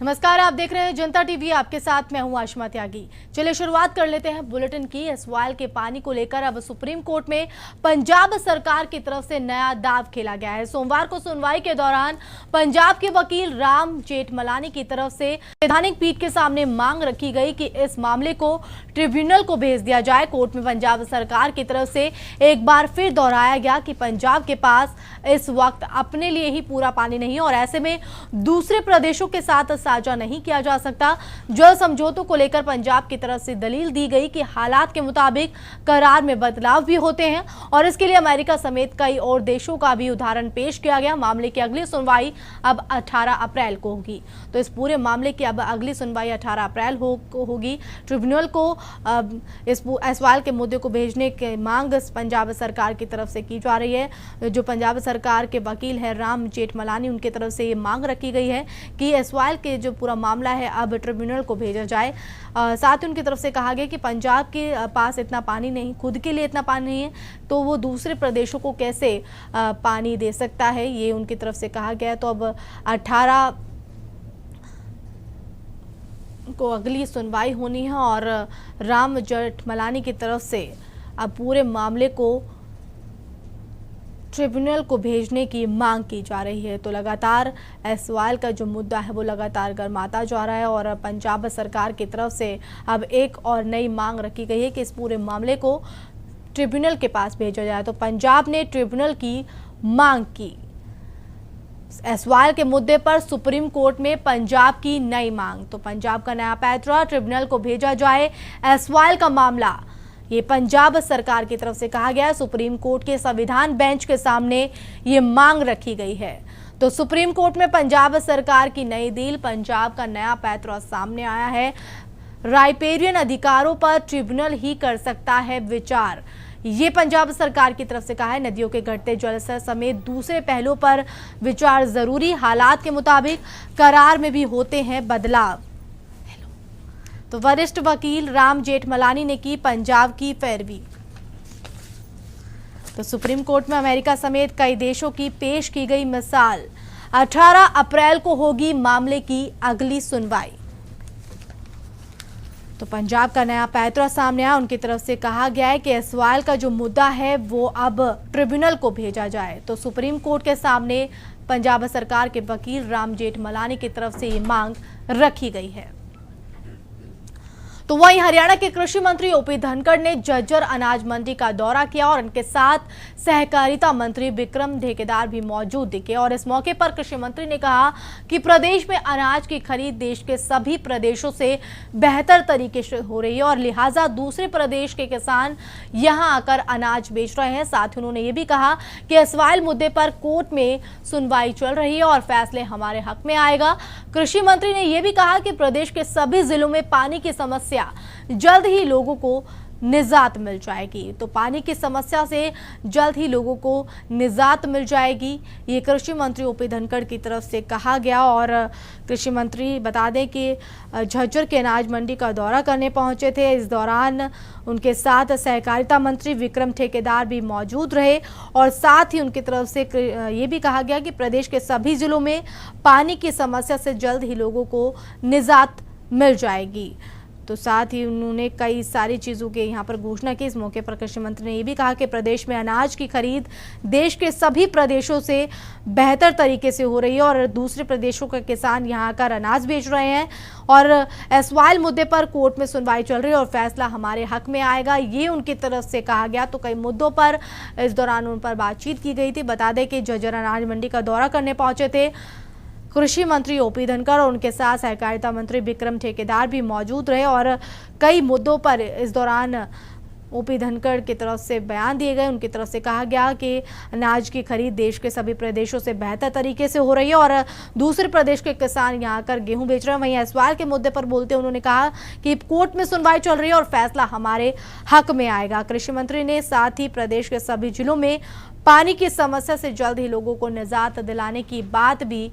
नमस्कार, आप देख रहे हैं जनता टीवी। आपके साथ मैं हूं आशमा त्यागी। चलिए शुरुआत कर लेते हैं बुलेटिन की। एसवाल के पानी को लेकर अब सुप्रीम कोर्ट में पंजाब सरकार की तरफ से नया दाव खेला गया है। सोमवार को सुनवाई के दौरान पंजाब के वकील राम जेठमलानी की तरफ से संवैधानिक पीठ के सामने मांग रखी गई कि इस मामले को ट्रिब्यूनल को भेज दिया जाए। कोर्ट में पंजाब सरकार की तरफ से एक बार फिर दोहराया गया कि पंजाब के पास इस वक्त अपने लिए ही पूरा पानी नहीं है और ऐसे में दूसरे प्रदेशों के साथ साझा नहीं किया जा सकता। जल समझौतों को लेकर पंजाब की तरफ से दलील दी गई कि हालात के मुताबिक करार में बदलाव भी होते हैं और इसके लिए अमेरिका समेत कई और देशों का भी उदाहरण पेश किया गया। मामले की अगली सुनवाई अब 18 अप्रैल को होगी। तो इस पूरे मामले की अब अगली सुनवाई 18 अप्रैल को होगी। ट्रिब्यूनल को इस एसवाल के मुद्दे को भेजने की मांग पंजाब सरकार की तरफ से की जा रही है। जो पंजाब सरकार के वकील है राम जेठमलानी, उनकी तरफ से ये मांग रखी गई है कि एसवाल के जो पूरा मामला है अब ट्रिब्यूनल को भेजा जाए। साथ ही उनकी तरफ से कहा गया कि पंजाब के पास इतना पानी नहीं, खुद के लिए इतना पानी नहीं है, तो वो दूसरे प्रदेशों को कैसे पानी दे सकता है, ये उनकी तरफ से कहा गया। तो अब 18 को अगली सुनवाई होनी है और राम जेठमलानी की तरफ से अब पूरे मामले को ट्रिब्यूनल को भेजने की मांग की जा रही है। तो लगातार एसवाल का जो मुद्दा है वो लगातार गर्माता जा रहा है और पंजाब सरकार की तरफ से अब एक और नई मांग रखी गई है कि इस पूरे मामले को ट्रिब्यूनल के पास भेजा जाए। तो पंजाब ने ट्रिब्यूनल की मांग की। एसवाल के मुद्दे पर सुप्रीम कोर्ट में पंजाब की नई मांग। तो पंजाब का नया पैतरा, ट्रिब्यूनल को भेजा जाए एसवाल का मामला, ये पंजाब सरकार की तरफ से कहा गया है। सुप्रीम कोर्ट के संविधान बेंच के सामने ये मांग रखी गई है। तो सुप्रीम कोर्ट में पंजाब सरकार की नई डील, पंजाब का नया पैतरा सामने आया है। राइपेरियन अधिकारों पर ट्रिब्यूनल ही कर सकता है विचार, ये पंजाब सरकार की तरफ से कहा है। नदियों के घटते जलस्तर समेत दूसरे पहलुओं पर विचार जरूरी, हालात के मुताबिक करार में भी होते हैं बदलाव। तो वरिष्ठ वकील राम जेठमलानी ने की पंजाब की पैरवी। तो सुप्रीम कोर्ट में अमेरिका समेत कई देशों की पेश की गई मिसाल। 18 अप्रैल को होगी मामले की अगली सुनवाई। तो पंजाब का नया पैतरा सामने आया। उनकी तरफ से कहा गया है कि एसवाल का जो मुद्दा है वो अब ट्रिब्यूनल को भेजा जाए। तो सुप्रीम कोर्ट के सामने पंजाब सरकार के वकील राम जेठमलानी की तरफ से ये मांग रखी गई है। तो वहीं हरियाणा के कृषि मंत्री ओपी धनखड़ ने झज्जर अनाज मंडी का दौरा किया और उनके साथ सहकारिता मंत्री विक्रम ठेकेदार भी मौजूद दिखे। और इस मौके पर कृषि मंत्री ने कहा कि प्रदेश में अनाज की खरीद देश के सभी प्रदेशों से बेहतर तरीके से हो रही है और लिहाजा दूसरे प्रदेश के किसान यहां आकर अनाज बेच रहे हैं। साथ ही उन्होंने ये भी कहा कि एसवाल मुद्दे पर कोर्ट में सुनवाई चल रही है और फैसले हमारे हक में आएगा। कृषि मंत्री ने यह भी कहा कि प्रदेश के सभी जिलों में पानी की समस्या जल्द ही लोगों को निजात मिल जाएगी। तो पानी की समस्या से जल्द ही लोगों को निजात मिल जाएगी, ये कृषि मंत्री ओपी धनखड़ की तरफ से कहा गया। और कृषि मंत्री बता दें कि झज्जर के अनाज मंडी का दौरा करने पहुंचे थे। इस दौरान उनके साथ सहकारिता मंत्री विक्रम ठेकेदार भी मौजूद रहे और साथ ही उनकी तरफ से ये भी कहा गया कि प्रदेश के सभी जिलों में पानी की समस्या से जल्द ही लोगों को निजात मिल जाएगी। तो साथ ही उन्होंने कई सारी चीज़ों के यहाँ पर घोषणा की। इस मौके पर कृषि मंत्री ने यह भी कहा कि प्रदेश में अनाज की खरीद देश के सभी प्रदेशों से बेहतर तरीके से हो रही है और दूसरे प्रदेशों के किसान यहाँ आकर अनाज बेच रहे हैं और एसवाल मुद्दे पर कोर्ट में सुनवाई चल रही है और फैसला हमारे हक में आएगा, ये उनकी तरफ से कहा गया। तो कई मुद्दों पर इस दौरान उन पर बातचीत की गई थी। बता दें कि झज्जर अनाज मंडी का दौरा करने पहुंचे थे कृषि मंत्री ओपी धनखड़ और उनके साथ सहकारिता मंत्री विक्रम ठेकेदार भी मौजूद रहे और कई मुद्दों पर इस दौरान ओपी धनखड़ की तरफ से बयान दिए गए। उनकी तरफ से कहा गया कि अनाज की खरीद देश के सभी प्रदेशों से बेहतर तरीके से हो रही है और दूसरे प्रदेश के किसान यहाँ आकर गेहूं बेच रहे हैं। वहीं एसवाल के मुद्दे पर बोलते उन्होंने कहा कि कोर्ट में सुनवाई चल रही है और फैसला हमारे हक में आएगा। कृषि मंत्री ने साथ ही प्रदेश के सभी जिलों में पानी की समस्या से जल्द ही लोगों को निजात दिलाने की बात भी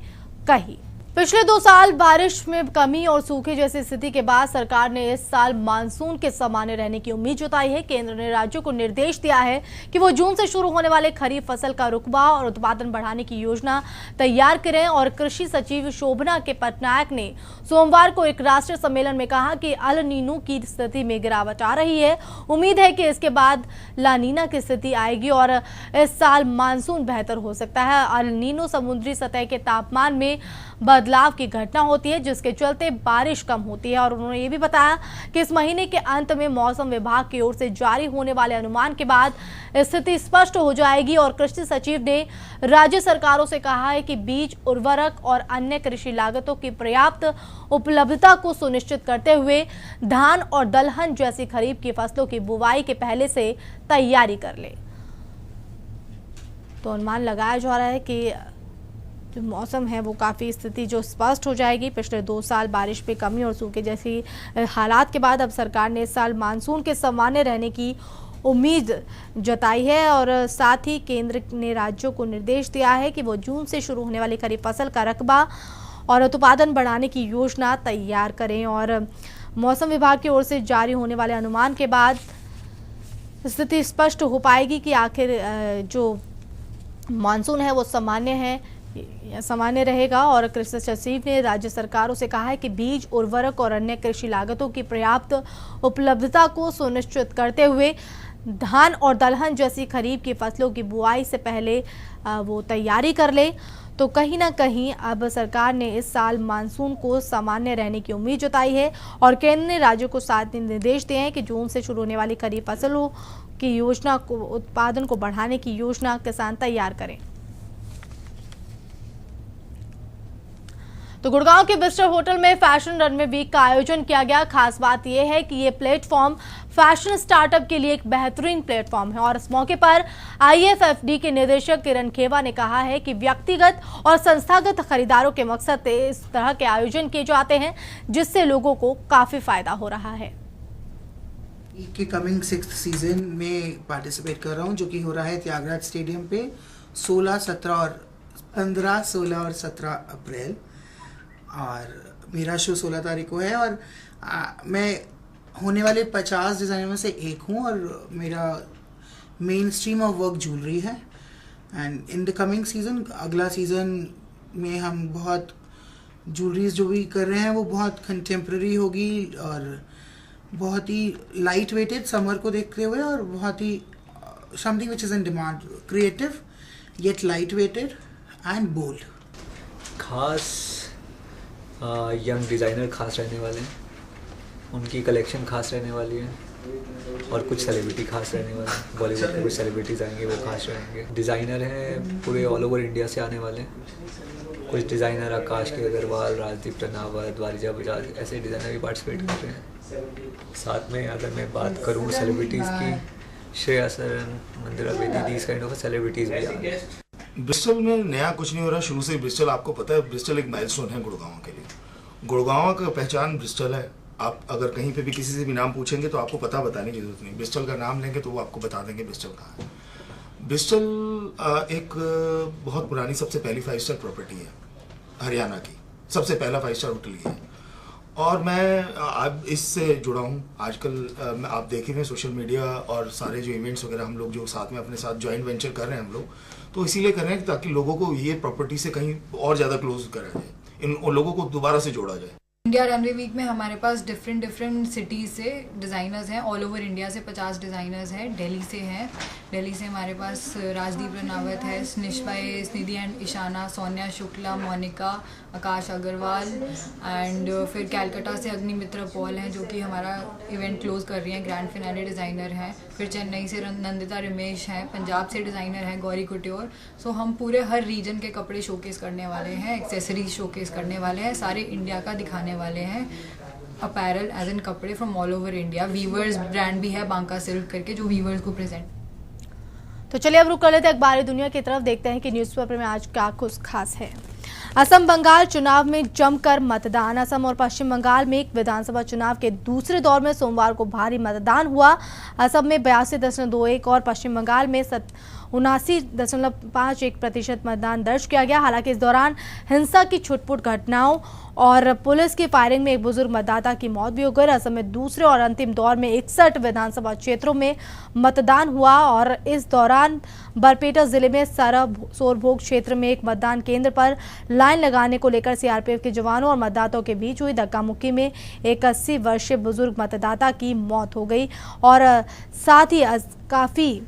कही। पिछले 2 साल बारिश में कमी और सूखे जैसी स्थिति के बाद सरकार ने इस साल मानसून के सामान्य रहने की उम्मीद जताई है। केंद्र ने राज्यों को निर्देश दिया है कि वो जून से शुरू होने वाले खरीफ फसल का रुकबा और उत्पादन बढ़ाने की योजना तैयार करें। और कृषि सचिव शोभना के पटनायक ने सोमवार को एक राष्ट्रीय सम्मेलन में कहा कि अल नीनो की स्थिति में गिरावट आ रही है। उम्मीद है कि इसके बाद ला नीना की स्थिति आएगी और इस साल मानसून बेहतर हो सकता है। अल नीनो समुद्री सतह के तापमान में बदलाव की घटना होती है, जिसके चलते बारिश कम होती है। और उन्होंने ये भी बताया कि इस महीने के अंत में मौसम विभाग की ओर से जारी होने वाले अनुमान के बाद स्थिति स्पष्ट हो जाएगी। और कृषि सचिव ने राज्य सरकारों से कहा है कि बीज, उर्वरक और अन्य कृषि लागतों की पर्याप्त उपलब्धता को सुनिश्चित करते हुए धान और दलहन जैसी खरीफ की फसलों की बुवाई के पहले से तैयारी कर ले। तो अनुमान लगाया जा रहा है कि जो मौसम है वो काफ़ी स्थिति जो स्पष्ट हो जाएगी। पिछले 2 साल बारिश में कमी और सूखे जैसी हालात के बाद अब सरकार ने इस साल मानसून के सामान्य रहने की उम्मीद जताई है। और साथ ही केंद्र ने राज्यों को निर्देश दिया है कि वो जून से शुरू होने वाली खरीफ फसल का रकबा और उत्पादन बढ़ाने की योजना तैयार करें। और मौसम विभाग की ओर से जारी होने वाले अनुमान के बाद स्थिति स्पष्ट हो पाएगी कि आखिर जो मानसून है वो सामान्य रहेगा। और कृषि सचिव ने राज्य सरकारों से कहा है कि बीज, उर्वरक और अन्य कृषि लागतों की पर्याप्त उपलब्धता को सुनिश्चित करते हुए धान और दलहन जैसी खरीफ की फसलों की बुआई से पहले वो तैयारी कर ले। तो कहीं ना कहीं अब सरकार ने इस साल मानसून को सामान्य रहने की उम्मीद जताई है। और केंद्र ने राज्यों को साथ निर्देश दिए हैं कि जून से शुरू होने वाली खरीफ फसलों की योजना को, उत्पादन को बढ़ाने की योजना किसान तैयार करें। तो गुड़गांव के बिस्टर होटल में फैशन रनवे वीक का आयोजन किया गया। खास बात यह है कि ये प्लेटफॉर्म फैशन स्टार्टअप के लिए एक बेहतरीन प्लेटफॉर्म है। और इस मौके पर IFFD के निदेशक किरण खेवा ने कहा है कि व्यक्तिगत और संस्थागत खरीदारों के मकसद से इस तरह के आयोजन किए जाते हैं, जिससे लोगों को काफी फायदा हो रहा है। के कमिंग 6th सीजन में पार्टिसिपेट कर रहा हूँ, जो कि हो रहा है त्यागराज स्टेडियम पे 15, 16 और 17 अप्रैल। और मेरा शो 16 तारीख को है। और मैं होने वाले 50 डिज़ाइनर में से एक हूँ। और मेरा main stream of work jewellery है। And in the coming season, अगला सीज़न में हम बहुत ज्वेलरीज जो भी कर रहे हैं वो बहुत कंटेम्प्रेरी होगी और बहुत ही लाइट वेटेड समर को देखते हुए, और बहुत ही something which is in demand, creative yet light weighted and bold. खास यंग डिज़ाइनर खास रहने वाले हैं, उनकी कलेक्शन खास रहने वाली है। और कुछ सेलिब्रिटी खास रहने वाले हैं, बॉलीवुड के कुछ सेलिब्रिटीज़ आएंगे वो खास रहेंगे। डिज़ाइनर हैं पूरे ऑल ओवर इंडिया से आने वाले हैं। कुछ डिज़ाइनर आकाश के अग्रवाल, राजदीप रनावत, वारिजा बजाज, ऐसे डिज़ाइनर भी पार्टिसिपेट कर रहे हैं। साथ में अगर मैं बात करूँ सेलिब्रिटीज़ की, Shriya Saran, Mandira Bedi, these kind of celebrities भी आ रहे हैं। ब्रिस्टल में नया कुछ नहीं हो रहा, शुरू से ब्रिस्टल, आपको पता है ब्रिस्टल एक माइलस्टोन है गुड़गांव के लिए। गुड़गांव का पहचान ब्रिस्टल है। आप अगर कहीं पे भी किसी से भी नाम पूछेंगे तो आपको पता बताने की जरूरत नहीं, ब्रिस्टल का नाम लेंगे तो वो आपको बता देंगे ब्रिस्टल कहाँ है। ब्रिस्टल एक बहुत पुरानी सबसे पहली 5 स्टार प्रॉपर्टी है हरियाणा की, सबसे पहला 5 स्टार होटल ये है। और मैं अब इससे जुड़ा हूँ आजकल। आप देखेंगे सोशल मीडिया और सारे जो इवेंट्स वगैरह हम लोग जो साथ में अपने साथ जॉइंट वेंचर कर रहे हैं हम लोग, तो इसीलिए कर रहे हैं ताकि लोगों को ये प्रॉपर्टी से कहीं और ज़्यादा क्लोज करा जाए, इन लोगों को दोबारा से जोड़ा जाए। इंडिया रनवे वीक में हमारे पास डिफरेंट सिटीज़ से डिज़ाइनर्स हैं। ऑल ओवर इंडिया से 50 डिज़ाइनर्स हैं। दिल्ली से हैं। दिल्ली से हमारे पास राजदीप रनावत है, स्निश भाई, Snidhi and Ishana, Sonia Shukla, Monica, Akash Agarwal. And फिर कैलकाटा से अग्निमित्रा पॉल हैं जो कि हमारा इवेंट क्लोज कर रही हैं, ग्रैंड फिनाले डिज़ाइनर हैं। फिर चेन्नई से नंदिता रमेश हैं। पंजाब से डिज़ाइनर हैं गौरी कुट्योर। सो हम पूरे हर रीजन के कपड़े शोकेस करने वाले हैं, एक्सेसरीज शोकेस करने वाले हैं, सारे इंडिया का दिखाने वाले हैं। अपैरल एज इन कपड़े from all over India. Weavers brand भी है बांका सिल्क करके, जो वीवर्स को प्रेजेंट। तो चलिए अब रुक कर लेते हैं अखबारी दुनिया की तरफ, देखते हैं कि न्यूज़पेपर में आज क्या कुछ खास है। असम बंगाल चुनाव में जमकर मतदान। असम और पश्चिम बंगाल में एक विधानसभा चुनाव के दूसरे दौर में सोमवार को भारी मतदान हुआ। असम में 82.21 और पश्चिम बंगाल में 79.51% मतदान दर्ज किया गया। हालांकि इस दौरान हिंसा की छुटपुट घटनाओं और पुलिस की फायरिंग में एक बुजुर्ग मतदाता की मौत भी हो गई। असम में दूसरे और अंतिम दौर में 61 विधानसभा क्षेत्रों में मतदान हुआ और इस दौरान बरपेटा जिले में सोरभोग क्षेत्र में एक मतदान केंद्र पर लाइन लगाने को लेकर सीआरपीएफ के जवानों और मतदाताओं के बीच हुई धक्का मुक्की में एक 80 वर्षीय बुजुर्ग मतदाता की मौत हो गई और साथ ही काफी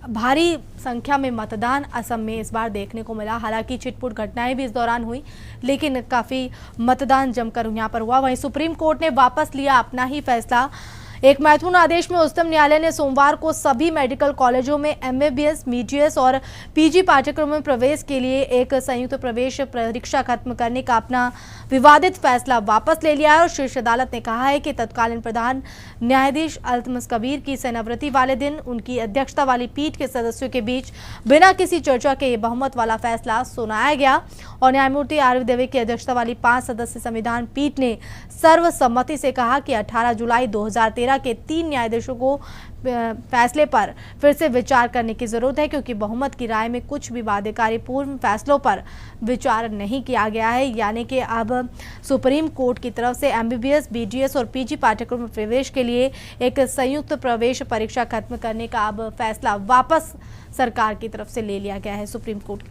भारी संख्या में मतदान असम में इस बार देखने को मिला। हालांकि छिटपुट घटनाएं भी इस दौरान हुई, लेकिन काफी मतदान जमकर यहाँ पर हुआ। वहीं सुप्रीम कोर्ट ने वापस लिया अपना ही फैसला। एक महत्वपूर्ण आदेश में उच्चतम न्यायालय ने सोमवार को सभी मेडिकल कॉलेजों में एमबीबीएस, बीडीएस और पीजी पाठ्यक्रमों में प्रवेश के लिए एक संयुक्त प्रवेश परीक्षा खत्म करने का अपना विवादित फैसला वापस ले लिया है और शीर्ष अदालत ने कहा है कि तत्कालीन प्रधान न्यायाधीश अल्तमस कबीर की सेनावृत्ति वाले दिन उनकी अध्यक्षता वाली पीठ के सदस्यों के बीच बिना किसी चर्चा के ये बहुमत वाला फैसला सुनाया गया और न्यायमूर्ति आर देवे की अध्यक्षता वाली 5 सदस्यीय संविधान पीठ ने सर्वसम्मति से कहा कि 18 जुलाई 2013 के 3 न्यायाधीशों को फैसले पर फिर से विचार करने की जरूरत है, क्योंकि बहुमत की राय में कुछ भी बाध्यकारी पूर्व फैसलों पर विचार नहीं किया गया है। यानी कि अब सुप्रीम कोर्ट की तरफ से एमबीबीएस, बीडीएस और पीजी पाठ्यक्रम में प्रवेश के लिए एक संयुक्त प्रवेश परीक्षा खत्म करने का अब फैसला वापस सरकार की तरफ से ले लिया गया है सुप्रीम कोर्ट।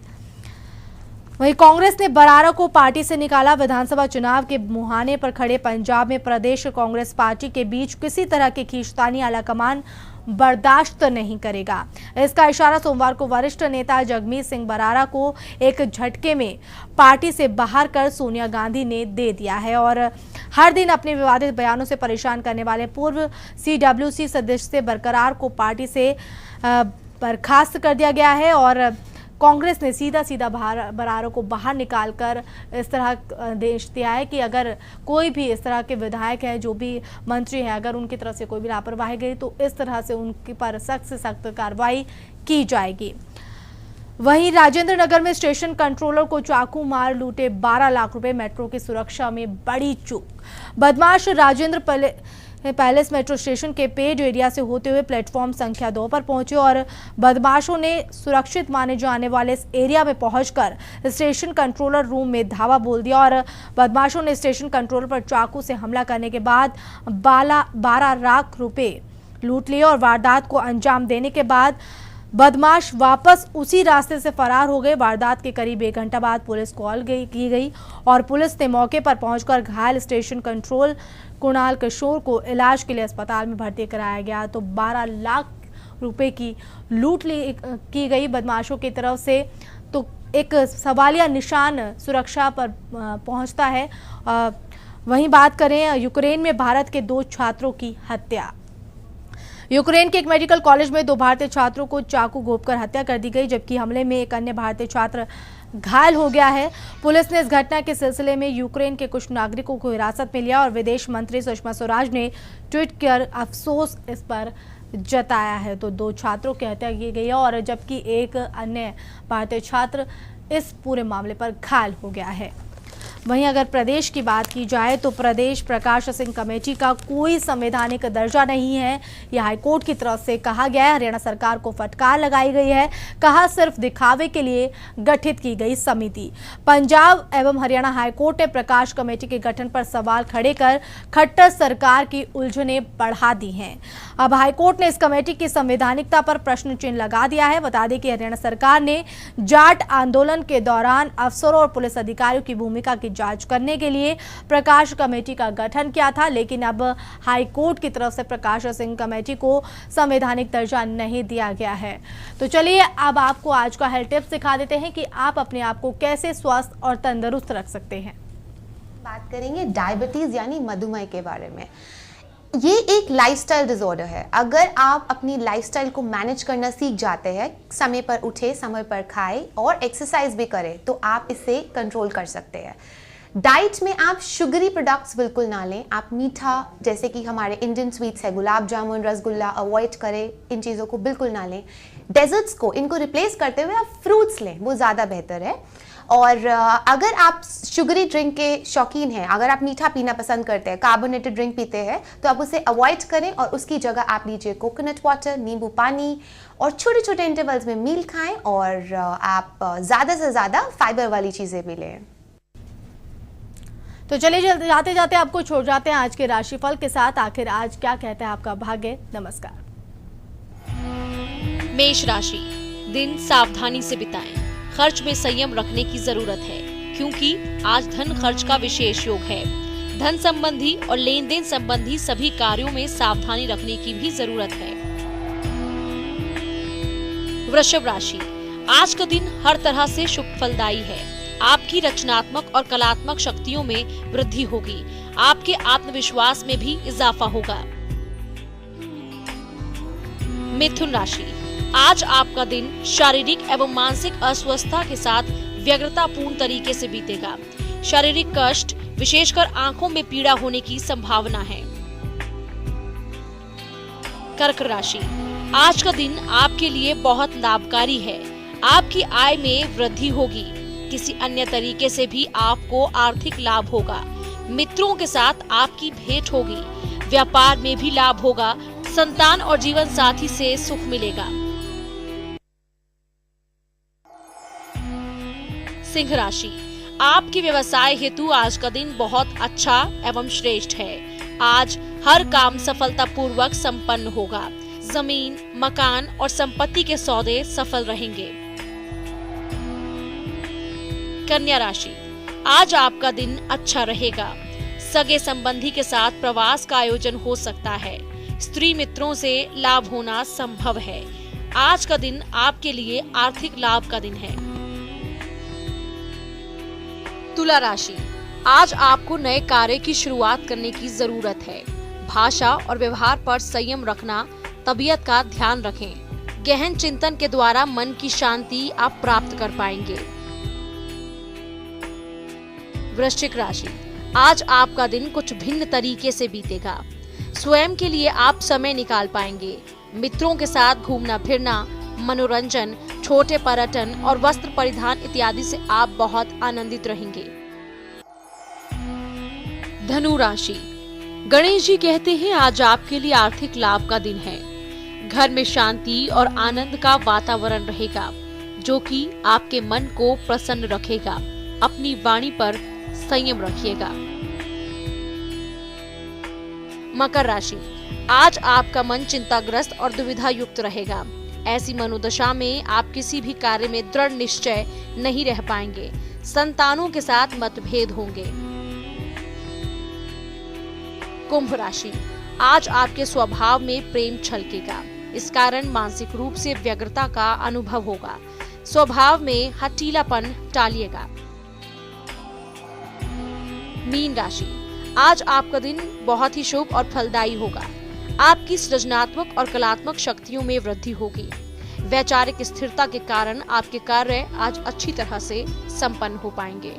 वहीं कांग्रेस ने बरारा को पार्टी से निकाला। विधानसभा चुनाव के मुहाने पर खड़े पंजाब में प्रदेश कांग्रेस पार्टी के बीच किसी तरह की खींचतानी आलाकमान बर्दाश्त नहीं करेगा। इसका इशारा सोमवार को वरिष्ठ नेता जगमीत सिंह बरारा को एक झटके में पार्टी से बाहर कर सोनिया गांधी ने दे दिया है और हर दिन अपने विवादित बयानों से परेशान करने वाले पूर्व सीडब्ल्यूसी सदस्य बरकरार को पार्टी से बर्खास्त कर दिया गया है और कांग्रेस ने सीधा बरारा को बाहर निकालकर इस तरह आदेश दिया है कि अगर कोई भी इस तरह के विधायक है, जो भी मंत्री है, अगर उनकी तरफ से कोई भी लापरवाही गई तो इस तरह से उनके पर सख्त से सख्त कार्रवाई की जाएगी। वहीं राजेंद्र नगर में स्टेशन कंट्रोलर को चाकू मार लूटे 12 लाख रुपए। मेट्रो की सुरक्षा में बड़ी चूक। बदमाश राजेंद्र पैलेस मेट्रो स्टेशन के पेड एरिया से होते हुए प्लेटफॉर्म संख्या 2 पर पहुंचे और बदमाशों ने सुरक्षित माने जाने वाले इस एरिया में पहुंचकर स्टेशन कंट्रोलर रूम में धावा बोल दिया और बदमाशों ने स्टेशन कंट्रोलर पर चाकू से हमला करने के बाद 12 लाख रुपए लूट लिए और वारदात को अंजाम देने के बाद बदमाश वापस उसी रास्ते से फरार हो गए। वारदात के करीब 1 घंटा बाद पुलिस कॉल की गई और पुलिस ने मौके पर पहुंचकर घायल स्टेशन कंट्रोल कुणाल किशोर को इलाज के लिए अस्पताल में भर्ती कराया गया। तो 12 लाख रुपए की लूट की गई बदमाशों की तरफ से। तो एक सवालिया निशान सुरक्षा पर पहुंचता है। वहीं बात करें यूक्रेन में भारत के 2 छात्रों की हत्या। यूक्रेन के एक मेडिकल कॉलेज में 2 भारतीय छात्रों को चाकू घोंपकर हत्या कर दी गई, जबकि हमले में एक अन्य भारतीय छात्र घायल हो गया है। पुलिस ने इस घटना के सिलसिले में यूक्रेन के कुछ नागरिकों को हिरासत में लिया और विदेश मंत्री सुषमा स्वराज ने ट्वीट कर अफसोस इस पर जताया है। तो 2 छात्रों की हत्या की गई है और जबकि एक अन्य भारतीय छात्र इस पूरे मामले पर घायल हो गया है। वहीं अगर प्रदेश की बात की जाए तो प्रदेश प्रकाश सिंह कमेटी का कोई संवैधानिक दर्जा नहीं है, यह हाईकोर्ट की तरफ से कहा गया है। हरियाणा सरकार को फटकार लगाई गई है, कहा सिर्फ दिखावे के लिए गठित की गई समिति। पंजाब एवं हरियाणा हाईकोर्ट ने प्रकाश कमेटी के गठन पर सवाल खड़े कर खट्टर सरकार की उलझनें बढ़ा दी हैं। अब हाईकोर्ट ने इस कमेटी की संवैधानिकता पर प्रश्न चिन्ह लगा दिया है। बता दें कि हरियाणा सरकार ने जाट आंदोलन के दौरान अफसरों और पुलिस अधिकारियों की भूमिका की जांच करने के लिए प्रकाश कमेटी का गठन किया था, लेकिन अब हाई कोर्ट की तरफ से प्रकाश सिंह कमेटी को संवैधानिक दर्जा नहीं दिया गया है। तो चलिए अब आपको आज का हेल्थ टिप्स सिखा देते हैं कि आप अपने आप को कैसे स्वस्थ और तंदुरुस्त रख सकते हैं। बात करेंगे डायबिटीज यानी मधुमेह के बारे में। ये एक लाइफस्टाइल डिसऑर्डर है। अगर आप अपनी लाइफस्टाइल को मैनेज करना सीख जाते हैं, समय पर उठे, समय पर खाएं और एक्सरसाइज भी करें, तो आप इसे कंट्रोल कर सकते हैं। डाइट में आप शुगरी प्रोडक्ट्स बिल्कुल ना लें। आप मीठा जैसे कि हमारे इंडियन स्वीट्स है, गुलाब जामुन, रसगुल्ला, अवॉइड करें, इन चीज़ों को बिल्कुल ना लें। डेजर्ट्स को, इनको रिप्लेस करते हुए आप फ्रूट्स लें, वो ज़्यादा बेहतर है। और अगर आप शुगरी ड्रिंक के शौकीन हैं, अगर आप मीठा पीना पसंद करते हैं, कार्बोनेटेड ड्रिंक पीते हैं, तो आप उसे अवॉइड करें और उसकी जगह आप लीजिए कोकोनट वाटर, नींबू पानी, और छोटे छोटे इंटरवल्स में मील खाएं, और आप ज़्यादा से ज़्यादा फाइबर वाली चीज़ें भी लें। तो चलिए जाते जाते आपको छोड़ जाते हैं आज के राशिफल के साथ। आखिर आज क्या कहता है आपका भाग्य। नमस्कार। मेष राशि, दिन सावधानी से बिताएं। खर्च में संयम रखने की जरूरत है, क्योंकि आज धन खर्च का विशेष योग है। धन संबंधी और लेन देन संबंधी सभी कार्यों में सावधानी रखने की भी जरूरत है। वृषभ राशि, आज का दिन हर तरह से शुभ फलदायी है। आपकी रचनात्मक और कलात्मक शक्तियों में वृद्धि होगी। आपके आत्मविश्वास में भी इजाफा होगा। मिथुन राशि, आज आपका दिन शारीरिक एवं मानसिक अस्वस्थता के साथ व्यग्रतापूर्ण तरीके से बीतेगा। शारीरिक कष्ट, विशेषकर आंखों में पीड़ा होने की संभावना है। कर्क राशि, आज का दिन आपके लिए बहुत लाभकारी है। आपकी आय में वृद्धि होगी। किसी अन्य तरीके से भी आपको आर्थिक लाभ होगा। मित्रों के साथ आपकी भेंट होगी। व्यापार में भी लाभ होगा। संतान और जीवन साथी से सुख मिलेगा। सिंह राशि, आपके व्यवसाय हेतु आज का दिन बहुत अच्छा एवं श्रेष्ठ है। आज हर काम सफलतापूर्वक संपन्न होगा। जमीन, मकान और संपत्ति के सौदे सफल रहेंगे। कन्या राशि, आज आपका दिन अच्छा रहेगा। सगे संबंधी के साथ प्रवास का आयोजन हो सकता है। स्त्री मित्रों से लाभ होना संभव है। आज का दिन आपके लिए आर्थिक लाभ का दिन है। तुला राशि, आज आपको नए कार्य की शुरुआत करने की जरूरत है। भाषा और व्यवहार पर संयम रखना, तबीयत का ध्यान रखें। गहन चिंतन के द्वारा मन की शांति आप प्राप्त कर पाएंगे। वृश्चिक राशि, आज आपका दिन कुछ भिन्न तरीके से बीतेगा। स्वयं के लिए आप समय निकाल पाएंगे। मित्रों के साथ घूमना फिरना, मनोरंजन, छोटे पर्यटन और वस्त्र परिधान इत्यादि से आप बहुत आनंदित रहेंगे। धनु राशि, गणेश जी कहते हैं आज आपके लिए आर्थिक लाभ का दिन है। घर में शांति और आनंद का वातावरण रहेगा, जो कि आपके मन को प्रसन्न रखेगा। अपनी वाणी पर संयम रखिएगा। मकर राशि, आज आपका मन चिंताग्रस्त और दुविधा युक्त रहेगा। ऐसी मनोदशा में आप किसी भी कार्य में दृढ़ निश्चय नहीं रह पाएंगे। संतानों के साथ मतभेद होंगे। कुंभ राशि, आज आपके स्वभाव में प्रेम छलकेगा। इस कारण मानसिक रूप से व्यग्रता का अनुभव होगा। स्वभाव में हठीलापन टालिएगा। मीन राशि, आज आपका दिन बहुत ही शुभ और फलदायी होगा। आपकी सृजनात्मक और कलात्मक शक्तियों में वृद्धि होगी। वैचारिक स्थिरता के कारण आपके कार्य आज अच्छी तरह से संपन्न हो पाएंगे।